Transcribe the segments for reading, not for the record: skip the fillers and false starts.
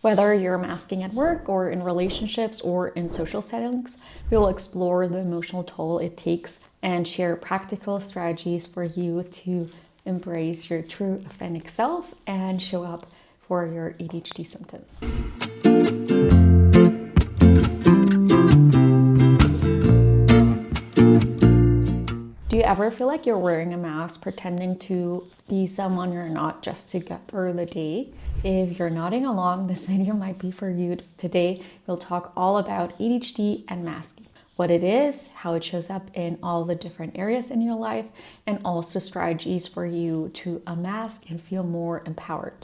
Whether you're masking at work or in relationships or in social settings, we will explore the emotional toll it takes and share practical strategies for you to embrace your true authentic self and show up for your ADHD symptoms. Do you ever feel like you're wearing a mask, pretending to be someone you're not just to get through the day? If you're nodding along, this video might be for you. Today, we'll talk all about ADHD and masking, what it is, how it shows up in all the different areas in your life, and also strategies for you to unmask and feel more empowered.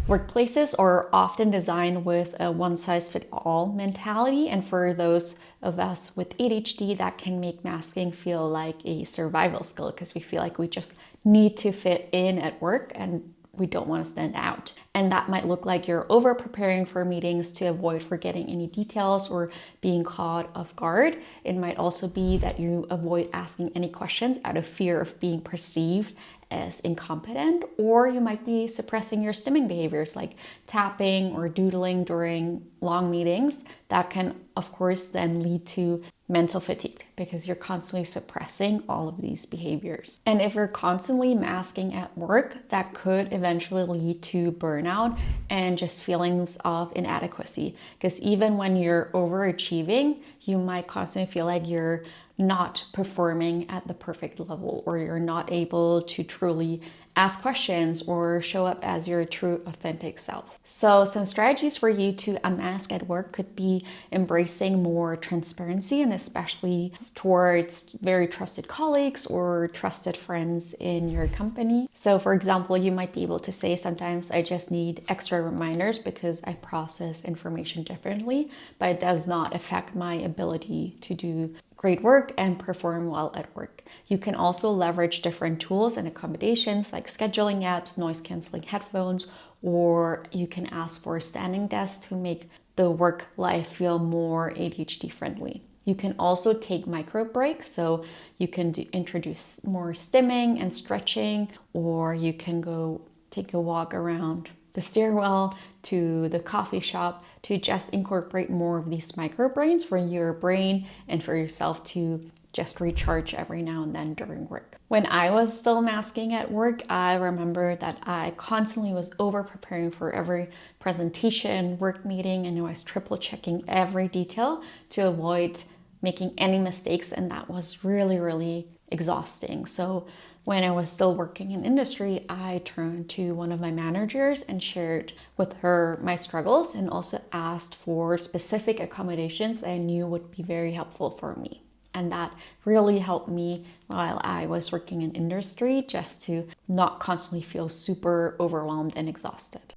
Workplaces are often designed with a one-size-fits-all mentality, and for those of us with ADHD, that can make masking feel like a survival skill because we feel like we just need to fit in at work and we don't want to stand out. And that might look like you're over preparing for meetings to avoid forgetting any details or being caught off guard. It might also be that you avoid asking any questions out of fear of being perceived as incompetent, or you might be suppressing your stimming behaviors like tapping or doodling during long meetings. That can, of course, then lead to mental fatigue because you're constantly suppressing all of these behaviors. And if you're constantly masking at work, that could eventually lead to burnout and just feelings of inadequacy. Because even when you're overachieving, you might constantly feel like you're not performing at the perfect level, or you're not able to truly ask questions or show up as your true authentic self. So some strategies for you to unmask at work could be embracing more transparency, and especially towards very trusted colleagues or trusted friends in your company. So for example, you might be able to say, sometimes I just need extra reminders because I process information differently, but it does not affect my ability to do great work and perform well at work. You can also leverage different tools and accommodations like scheduling apps, noise canceling headphones, or you can ask for a standing desk to make the work life feel more ADHD friendly. You can also take micro breaks, so you can introduce more stimming and stretching, or you can go take a walk around the stairwell to the coffee shop to just incorporate more of these micro brains for your brain and for yourself to just recharge every now and then during work. When I was still masking at work, I remember that I constantly was over preparing for every presentation, work meeting, and I was triple checking every detail to avoid making any mistakes, and that was really exhausting. So when I was still working in industry, I turned to one of my managers and shared with her my struggles, and also asked for specific accommodations that I knew would be very helpful for me. And that really helped me while I was working in industry, just to not constantly feel super overwhelmed and exhausted.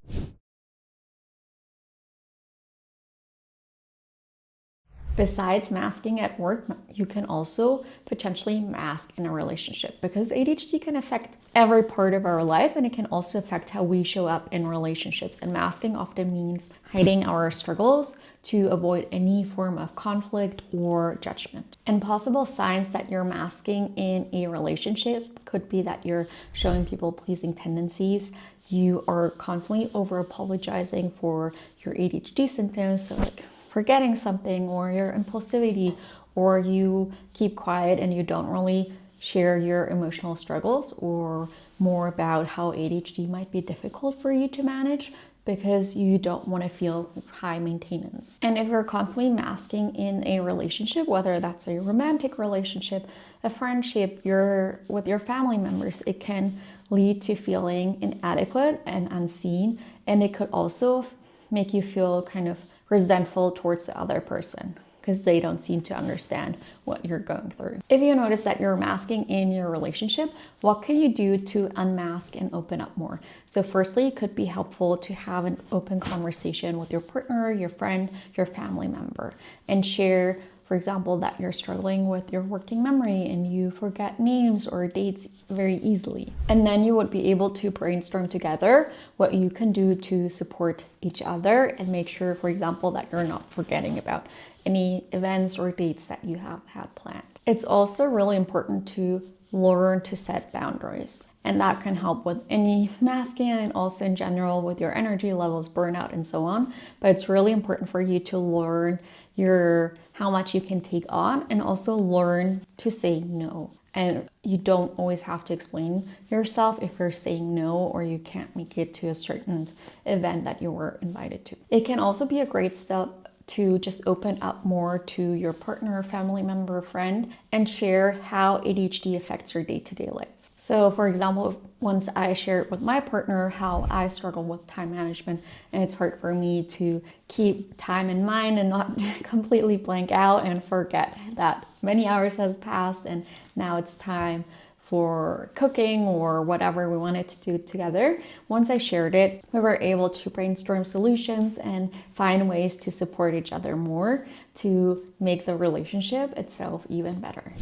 Besides masking at work, you can also potentially mask in a relationship, because ADHD can affect every part of our life, and it can also affect how we show up in relationships. And masking often means hiding our struggles to avoid any form of conflict or judgment. And possible signs that you're masking in a relationship could be that you're showing people-pleasing tendencies, you are constantly over-apologizing for your ADHD symptoms, so like forgetting something, or your impulsivity, or you keep quiet and you don't really share your emotional struggles or more about how ADHD might be difficult for you to manage because you don't want to feel high maintenance. And if you're constantly masking in a relationship, whether that's a romantic relationship, a friendship, with your family members, it can lead to feeling inadequate and unseen, and it could also make you feel kind of resentful towards the other person because they don't seem to understand what you're going through. If you notice that you're masking in your relationship, what can you do to unmask and open up more? So firstly, it could be helpful to have an open conversation with your partner, your friend, your family member, and share, for example, that you're struggling with your working memory and you forget names or dates very easily. And then you would be able to brainstorm together what you can do to support each other and make sure, for example, that you're not forgetting about any events or dates that you have had planned. It's also really important to learn to set boundaries. And that can help with any masking and also in general with your energy levels, burnout, and so on. But it's really important for you to learn how much you can take on and also learn to say no. And you don't always have to explain yourself if you're saying no or you can't make it to a certain event that you were invited to. It can also be a great step to just open up more to your partner, family member, friend, and share how ADHD affects your day-to-day life. So for example, once I shared with my partner how I struggle with time management and it's hard for me to keep time in mind and not completely blank out and forget that many hours have passed and now it's time for cooking or whatever we wanted to do together. Once I shared it, we were able to brainstorm solutions and find ways to support each other more to make the relationship itself even better.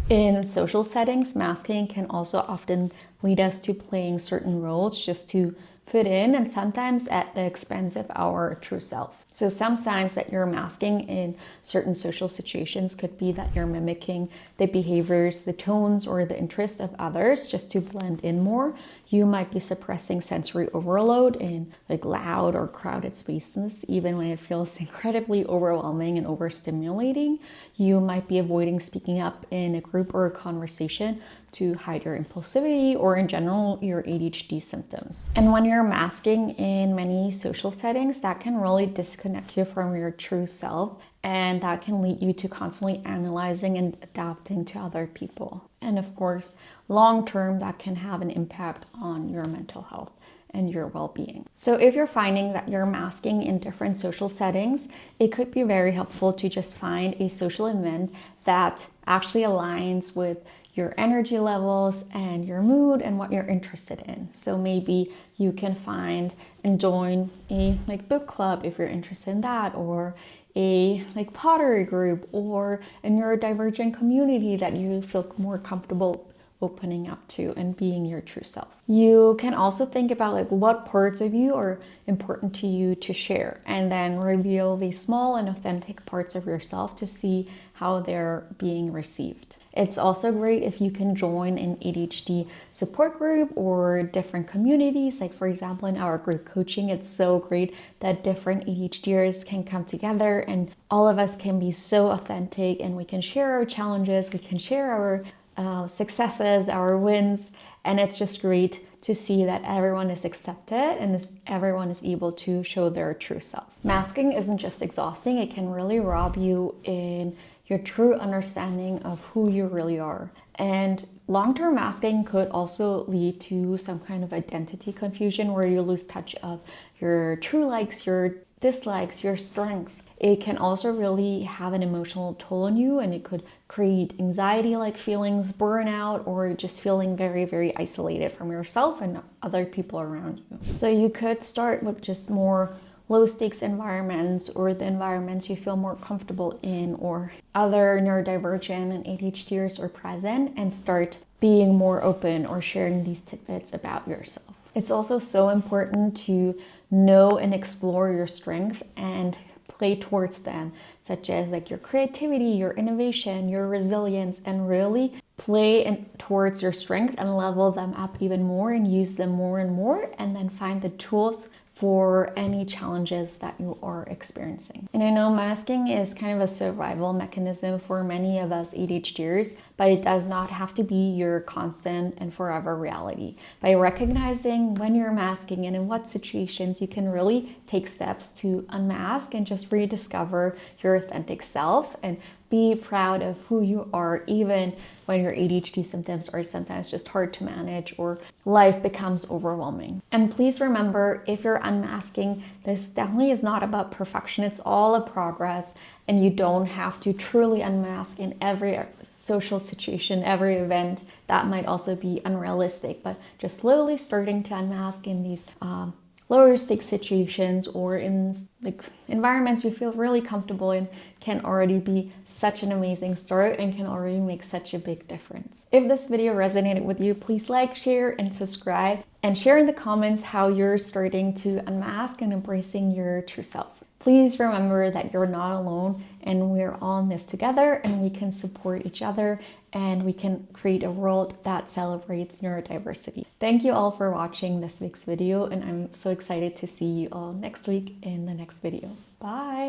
In social settings, masking can also often lead us to playing certain roles just to fit in, and sometimes at the expense of our true self. So some signs that you're masking in certain social situations could be that you're mimicking the behaviors, the tones, or the interests of others just to blend in more. You might be suppressing sensory overload in like loud or crowded spaces, even when it feels incredibly overwhelming and overstimulating. You might be avoiding speaking up in a group or a conversation to hide your impulsivity or in general your ADHD symptoms. And when you're masking in many social settings, that can really disconnect you from your true self, and that can lead you to constantly analyzing and adapting to other people. And of course, long term, that can have an impact on your mental health and your well-being. So if you're finding that you're masking in different social settings, it could be very helpful to just find a social event that actually aligns with your energy levels and your mood and what you're interested in. So maybe you can find and join a book club if you're interested in that, or a pottery group, or a neurodivergent community that you feel more comfortable opening up to and being your true self. You can also think about what parts of you are important to you to share, and then reveal these small and authentic parts of yourself to see how they're being received. It's also great if you can join an ADHD support group or different communities. Like for example, in our group coaching, it's so great that different ADHDers can come together and all of us can be so authentic and we can share our challenges, we can share our successes, our wins, and it's just great to see that everyone is accepted and everyone is able to show their true self. Masking isn't just exhausting, it can really rob you in your true understanding of who you really are. And long-term masking could also lead to some kind of identity confusion where you lose touch of your true likes, your dislikes, your strength. It can also really have an emotional toll on you, and it could create anxiety-like feelings, burnout, or just feeling very, very isolated from yourself and other people around you. So you could start with just more low-stakes environments, or the environments you feel more comfortable in, or other neurodivergent and ADHDers are present, and start being more open or sharing these tidbits about yourself. It's also so important to know and explore your strengths and play towards them, such as your creativity, your innovation, your resilience, and really play towards your strength and level them up even more and use them more and more, and then find the tools for any challenges that you are experiencing. And I know masking is kind of a survival mechanism for many of us ADHDers, but it does not have to be your constant and forever reality. By recognizing when you're masking and in what situations, you can really take steps to unmask and just rediscover your authentic self and be proud of who you are, even when your ADHD symptoms are sometimes just hard to manage or life becomes overwhelming. And please remember, if you're unmasking, this definitely is not about perfection. It's all a progress, and you don't have to truly unmask in every social situation, every event. That might also be unrealistic, but just slowly starting to unmask in these lower stake situations or in environments you feel really comfortable in can already be such an amazing start and can already make such a big difference. If this video resonated with you, please like, share, and subscribe, and share in the comments how you're starting to unmask and embracing your true self. Please remember that you're not alone and we're all in this together, and we can support each other and we can create a world that celebrates neurodiversity. Thank you all for watching this week's video, and I'm so excited to see you all next week in the next video. Bye!